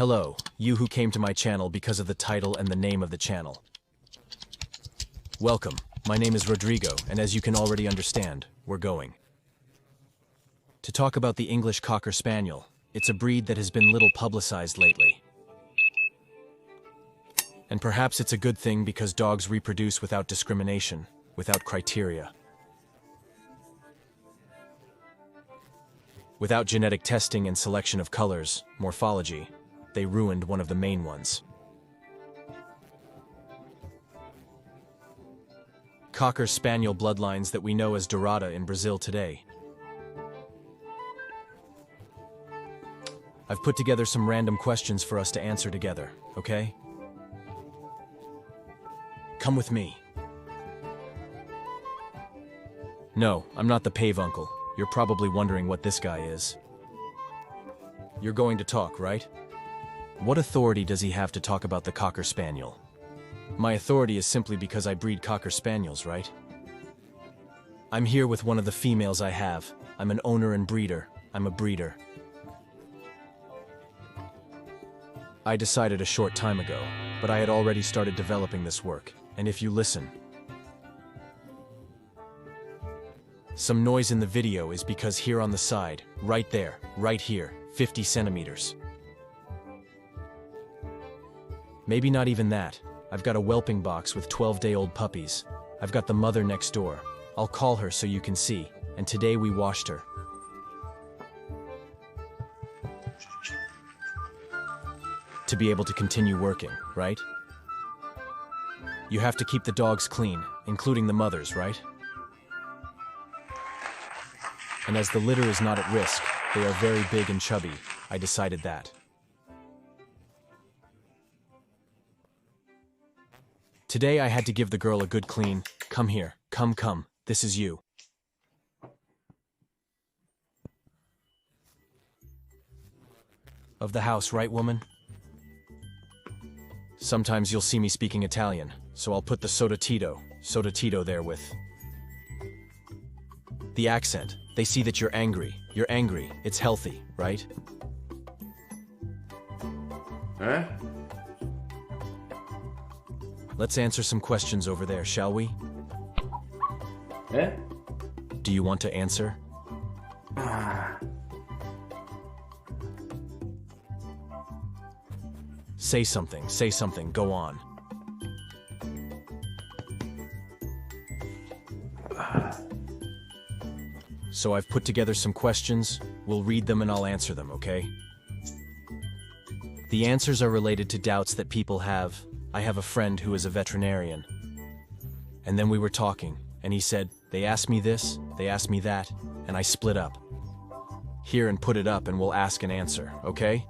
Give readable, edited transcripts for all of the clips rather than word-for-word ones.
Hello, you who came to my channel because of the title and the name of the channel. Welcome, my name is Rodrigo, and as you can already understand, we're going to talk about the English Cocker Spaniel. It's a breed that has been little publicized lately. And perhaps it's a good thing because dogs reproduce without discrimination, without criteria. Without genetic testing and selection of colors, morphology, they ruined one of the main ones. Cocker Spaniel bloodlines that we know as Dorada in Brazil today. I've put together some random questions for us to answer together, okay? Come with me. No, I'm not the Pave Uncle. You're probably wondering what this guy is. You're going to talk, right? What authority does he have to talk about the Cocker Spaniel? My authority is simply because I breed Cocker Spaniels, right? I'm here with one of the females I have. I'm an owner and breeder. I'm a breeder. I decided a short time ago, but I had already started developing this work, and if you listen, some noise in the video is because here on the side, right there, right here, 50 centimeters. Maybe not even that. I've got a whelping box with 12-day-old puppies. I've got the mother next door. I'll call her so you can see, and today we washed her. To be able to continue working, right? You have to keep the dogs clean, including the mothers, right? And as the litter is not at risk, they are very big and chubby, I decided that. Today I had to give the girl a good clean. Come here, come, this is you. Of the house, right, woman? Sometimes you'll see me speaking Italian, so I'll put the soda tito there with the accent. They see that you're angry, it's healthy, right? Huh? Let's answer some questions over there, shall we? Eh? Do you want to answer? Say something, go on. So I've put together some questions, we'll read them and I'll answer them, okay? The answers are related to doubts that people have. I have a friend who is a veterinarian. And then we were talking, and he said, they asked me this, they asked me that, and I split up. Here and put it up and we'll ask and answer, okay?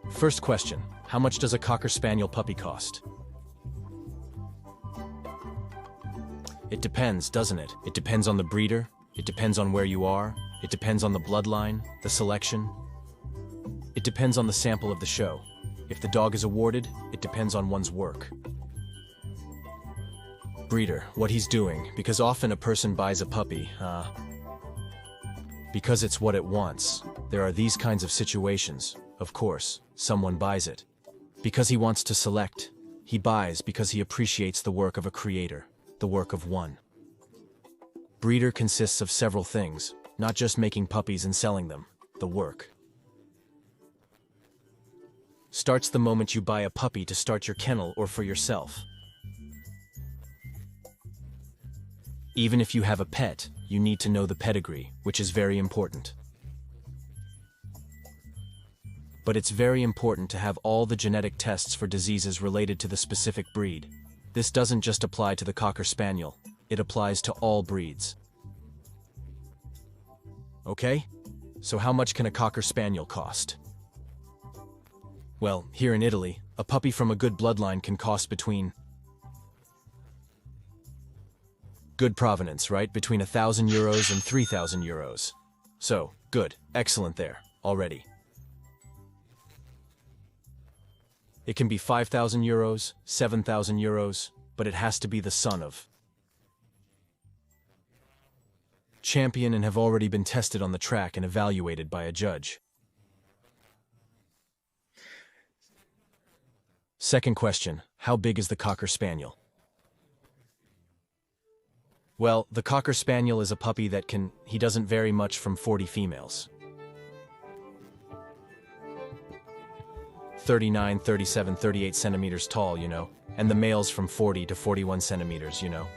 First question, how much does a Cocker Spaniel puppy cost? It depends, doesn't it? It depends on the breeder, it depends on where you are, it depends on the bloodline, the selection. It depends on the sample of the show. If the dog is awarded, it depends on one's work. Breeder, what he's doing, because often a person buys a puppy, because it's what it wants. There are these kinds of situations. Of course, someone buys it. Because he wants to select, he buys because he appreciates the work of a creator, the work of one. Breeder consists of several things, not just making puppies and selling them, the work. Starts the moment you buy a puppy to start your kennel or for yourself. Even if you have a pet, you need to know the pedigree, which is very important. But it's very important to have all the genetic tests for diseases related to the specific breed. This doesn't just apply to the Cocker Spaniel, it applies to all breeds. Okay? So how much can a Cocker Spaniel cost? Well, here in Italy, a puppy from a good bloodline can cost between good provenance, right? Between €1,000 and €3,000. So, good, excellent there, already. It can be €5,000, €7,000, but it has to be the son of champion and have already been tested on the track and evaluated by a judge. Second question, how big is the Cocker Spaniel? Well, the Cocker Spaniel is a puppy that he doesn't vary much from 40 females. 39, 37, 38 centimeters tall, you know, and the males from 40 to 41 centimeters, you know.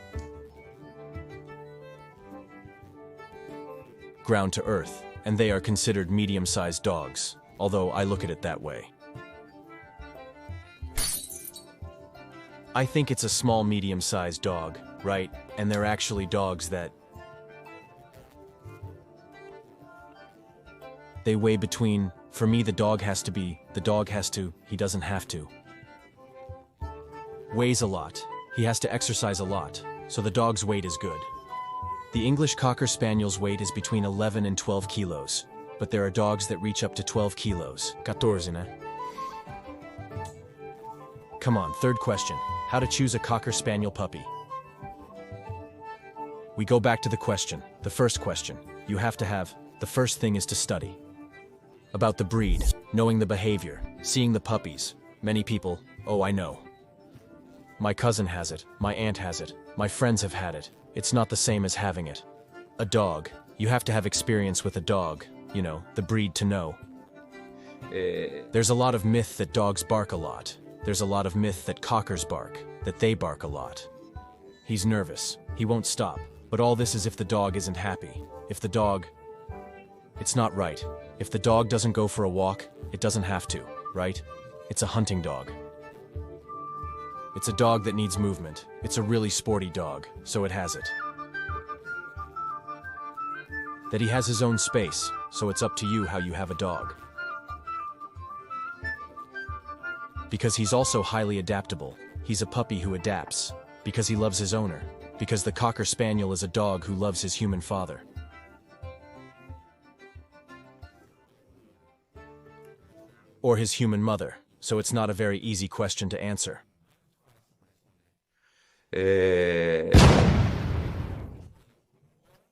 Ground to earth, and they are considered medium-sized dogs, although I look at it that way. I think it's a small medium-sized dog, right? And they're actually dogs that they weigh between, for me he doesn't have to. Weighs a lot, he has to exercise a lot, so the dog's weight is good. The English Cocker Spaniel's weight is between 11 and 12 kilos, but there are dogs that reach up to 12 kilos. 14, eh? Come on, third question. How to choose a Cocker Spaniel puppy? We go back to the question, the first question. The first thing is to study. About the breed, knowing the behavior, seeing the puppies. Many people, oh I know. My cousin has it, my aunt has it, my friends have had it. It's not the same as having it. A dog, you have to have experience with a dog, you know, the breed to know. There's a lot of myth that dogs bark a lot. There's a lot of myth that cockers bark, that they bark a lot. He's nervous, he won't stop, but all this is if the dog isn't happy. It's not right. If the dog doesn't go for a walk, it doesn't have to, right? It's a hunting dog. It's a dog that needs movement. It's a really sporty dog, so it has it. That he has his own space, so it's up to you how you have a dog. Because he's also highly adaptable. He's a puppy who adapts. Because he loves his owner. Because the Cocker Spaniel is a dog who loves his human father. Or his human mother, so it's not a very easy question to answer.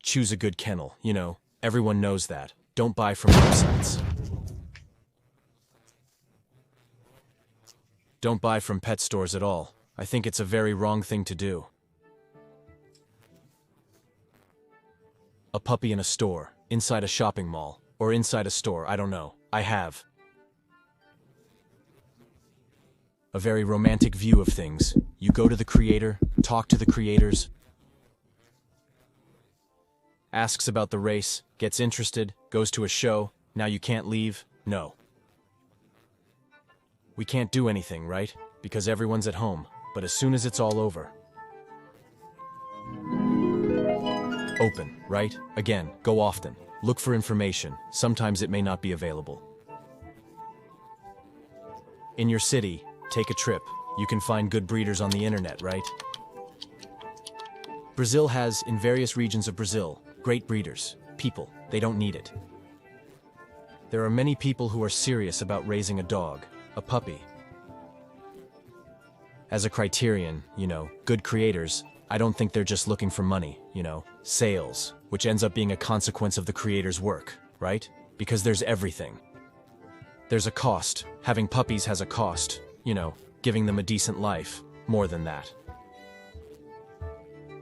Choose a good kennel, you know, everyone knows that. Don't buy from websites. Don't buy from pet stores at all. I think it's a very wrong thing to do. A puppy in a store, inside a shopping mall, or inside a store, I don't know. I have a very romantic view of things. You go to the creator, talk to the creators, asks about the race, gets interested, goes to a show, now you can't leave? No. We can't do anything, right? Because everyone's at home, but as soon as it's all over. Open, right? Again, go often. Look for information, sometimes it may not be available. In your city, take a trip. You can find good breeders on the internet, right? Brazil has, in various regions of Brazil, great breeders. People, they don't need it. There are many people who are serious about raising a dog, a puppy. As a criterion, you know, good creators, I don't think they're just looking for money, you know, sales, which ends up being a consequence of the creator's work, right? Because there's everything. There's a cost. Having puppies has a cost, you know, giving them a decent life, more than that.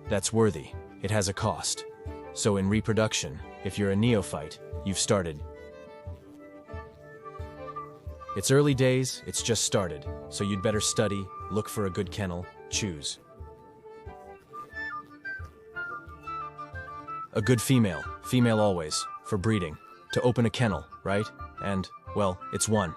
That's worthy. It has a cost. So in reproduction, if you're a neophyte, you've started. It's early days, it's just started, so you'd better study, look for a good kennel, choose. A good female always, for breeding, to open a kennel, right? And, well, it's one.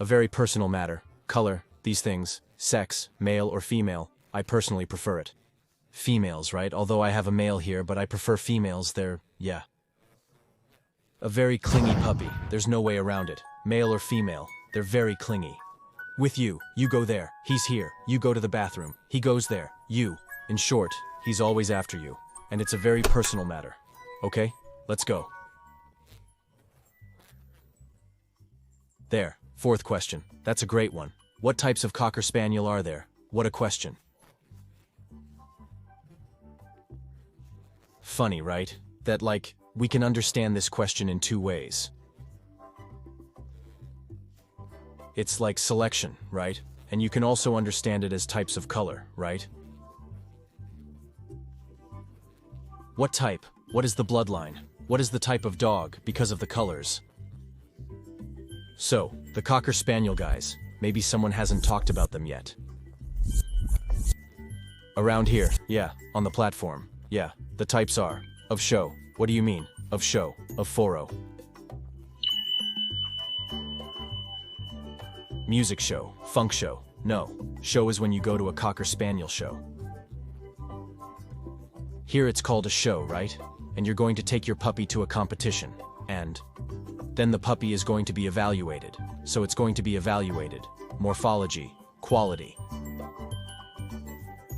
A very personal matter, color, these things, sex, male or female, I personally prefer it. Females, right? Although I have a male here, but I prefer females, yeah. A very clingy puppy, there's no way around it. Male or female, they're very clingy. With you go there, he's here, you go to the bathroom, he goes there, you. In short, he's always after you. And it's a very personal matter. Okay, let's go. There, fourth question, that's a great one. What types of Cocker Spaniel are there? What a question. Funny, right? That, like, we can understand this question in two ways. It's like selection, right? And you can also understand it as types of color, right? What type? What is the bloodline? What is the type of dog because of the colors? So, the Cocker Spaniel guys, maybe someone hasn't talked about them yet. Around here, yeah, on the platform, yeah, the types are of show. What do you mean? Of show, of foro. Music show, funk show. No, show is when you go to a Cocker Spaniel show. Here it's called a show, right? And you're going to take your puppy to a competition, and then the puppy is going to be evaluated. So it's going to be evaluated. Morphology, quality.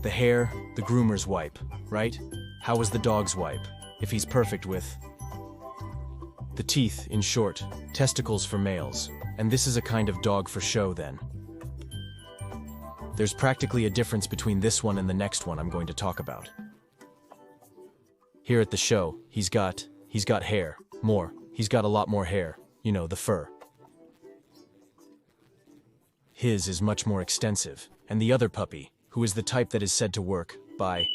The hair, the groomer's wipe, right? How is the dog's wipe? If he's perfect with the teeth, in short, testicles for males. And this is a kind of dog for show then. There's practically a difference between this one and the next one I'm going to talk about. Here at the show, he's got hair, more. He's got a lot more hair, you know, the fur. His is much more extensive, and the other puppy, who is the type that is said to work by...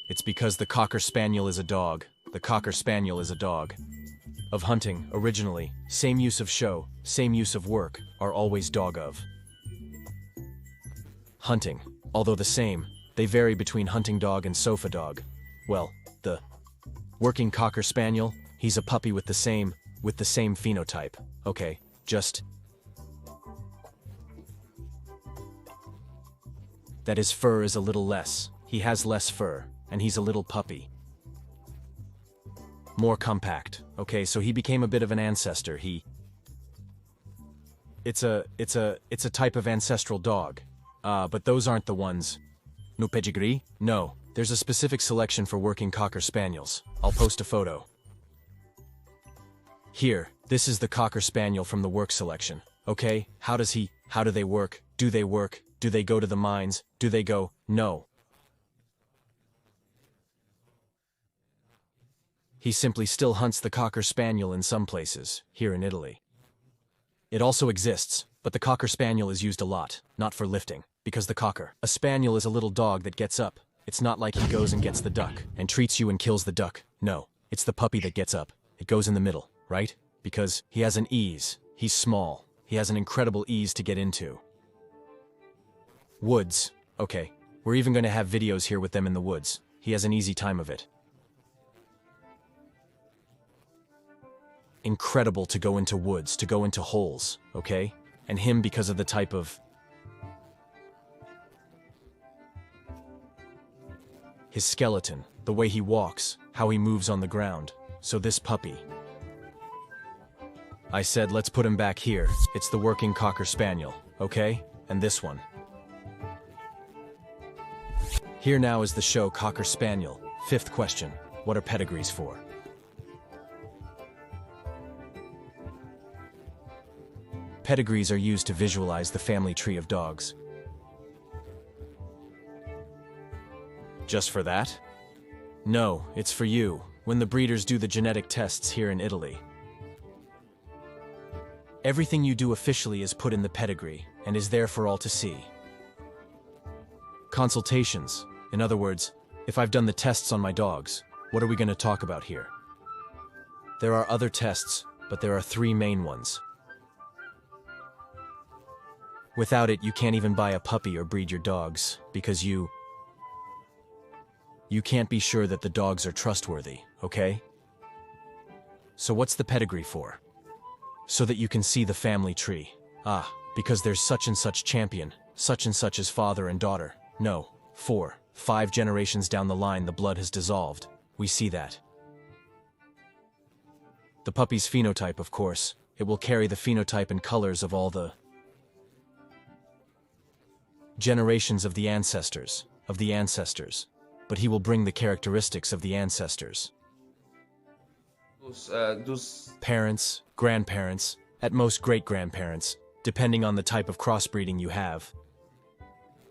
It's because the Cocker Spaniel is a dog. The Cocker Spaniel is a dog. Of hunting, originally, same use of show, same use of work, are always dog of. Hunting, although the same, they vary between hunting dog and sofa dog. Well, the working Cocker Spaniel, he's a puppy with the same phenotype. Okay, just that his fur is a little less. He has less fur, and he's a little puppy. More compact. Okay, so he became a bit of an ancestor. It's a type of ancestral dog. But those aren't the ones. No pedigree? No. There's a specific selection for working Cocker Spaniels. I'll post a photo. Here, this is the Cocker Spaniel from the work selection. Okay, how do they work? Do they work? Do they go to the mines? Do they go? No. He simply still hunts the Cocker Spaniel in some places, here in Italy. It also exists, but the Cocker Spaniel is used a lot, not for lifting, because a Spaniel is a little dog that gets up. It's not like he goes and gets the duck, and treats you and kills the duck. No, it's the puppy that gets up. It goes in the middle, right? Because he has an ease. He's small. He has an incredible ease to get into. Woods. Okay, we're even going to have videos here with them in the woods. He has an easy time of it. Incredible to go into woods, to go into holes, okay? And him because of the type of... his skeleton, the way he walks, how he moves on the ground. So this puppy... I said, let's put him back here. It's the working Cocker Spaniel, okay? And this one. Here now is the show Cocker Spaniel. Fifth question, what are pedigrees for? Pedigrees are used to visualize the family tree of dogs. Just for that? No, it's for you, when the breeders do the genetic tests here in Italy. Everything you do officially is put in the pedigree, and is there for all to see. Consultations. In other words, if I've done the tests on my dogs, what are we going to talk about here? There are other tests, but there are three main ones. Without it, you can't even buy a puppy or breed your dogs, because you can't be sure that the dogs are trustworthy, okay? So what's the pedigree for? So that you can see the family tree. Ah, because there's such and such champion, such and such as father and daughter. No, 4, 5 generations down the line the blood has dissolved. We see that. The puppy's phenotype, of course. It will carry the phenotype and colors of all the generations of the ancestors, but he will bring the characteristics of the ancestors. Parents, grandparents, at most great-grandparents, depending on the type of crossbreeding you have.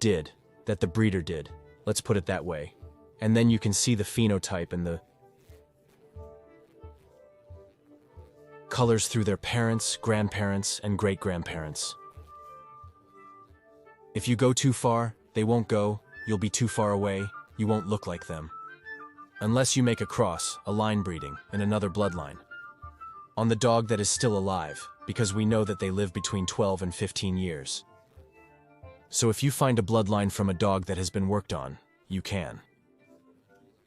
That the breeder did. Let's put it that way. And then you can see the phenotype and the colors through their parents, grandparents, and great-grandparents. If you go too far, they won't go, you'll be too far away, you won't look like them. Unless you make a cross, a line breeding, in another bloodline. On the dog that is still alive, because we know that they live between 12 and 15 years. So if you find a bloodline from a dog that has been worked on, you can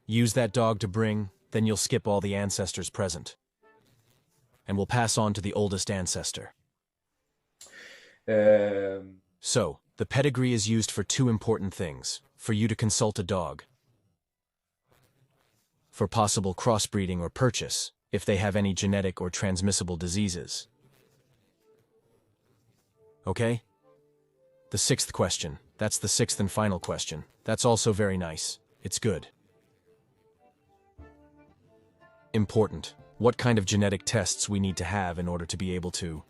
use that dog to bring, then you'll skip all the ancestors present. And we'll pass on to the oldest ancestor. So, the pedigree is used for two important things. For you to consult a dog. For possible crossbreeding or purchase, if they have any genetic or transmissible diseases. Okay? The sixth question. That's the sixth and final question. That's also very nice. It's good. Important. What kind of genetic tests we need to have in order to be able to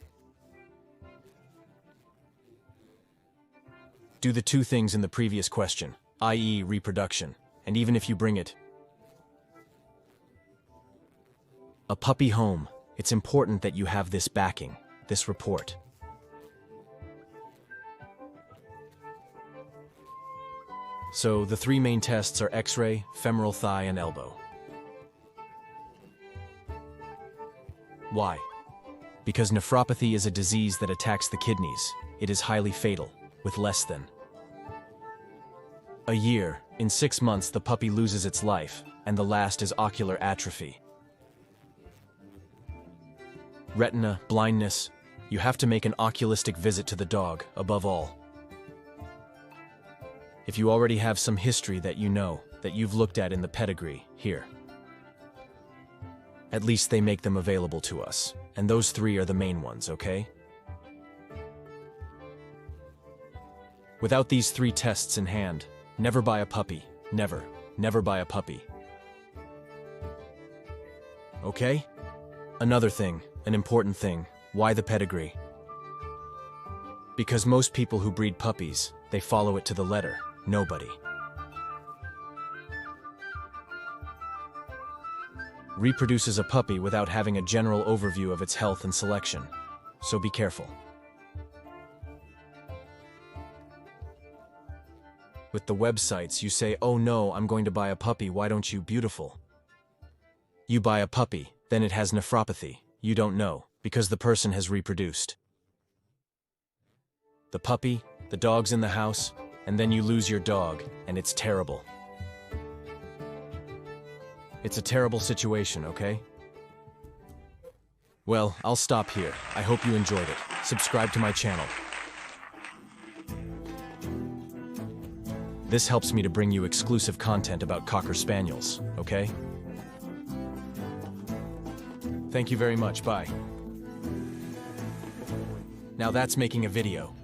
do the two things in the previous question, i.e. reproduction, and even if you bring it a puppy home, it's important that you have this backing, this report. So the three main tests are X-ray, femoral thigh, and elbow. Why? Because nephropathy is a disease that attacks the kidneys. It is highly fatal, with less than a year. In 6 months, the puppy loses its life, and the last is ocular atrophy. Retina, blindness. You have to make an oculistic visit to the dog, above all. If you already have some history that you know, that you've looked at in the pedigree, here. At least they make them available to us, and those three are the main ones, okay? Without these three tests in hand, never buy a puppy. Never, never buy a puppy. Okay? Another thing, an important thing, why the pedigree? Because most people who breed puppies, they follow it to the letter. Nobody reproduces a puppy without having a general overview of its health and selection. So be careful. With the websites, you say, oh no, I'm going to buy a puppy, why don't you? Beautiful. You buy a puppy, then it has nephropathy. You don't know, because the person has reproduced the puppy, the dog's in the house, and then you lose your dog, and it's terrible. It's a terrible situation, okay? Well, I'll stop here. I hope you enjoyed it. Subscribe to my channel. This helps me to bring you exclusive content about Cocker Spaniels, okay? Thank you very much, bye. Now that's making a video.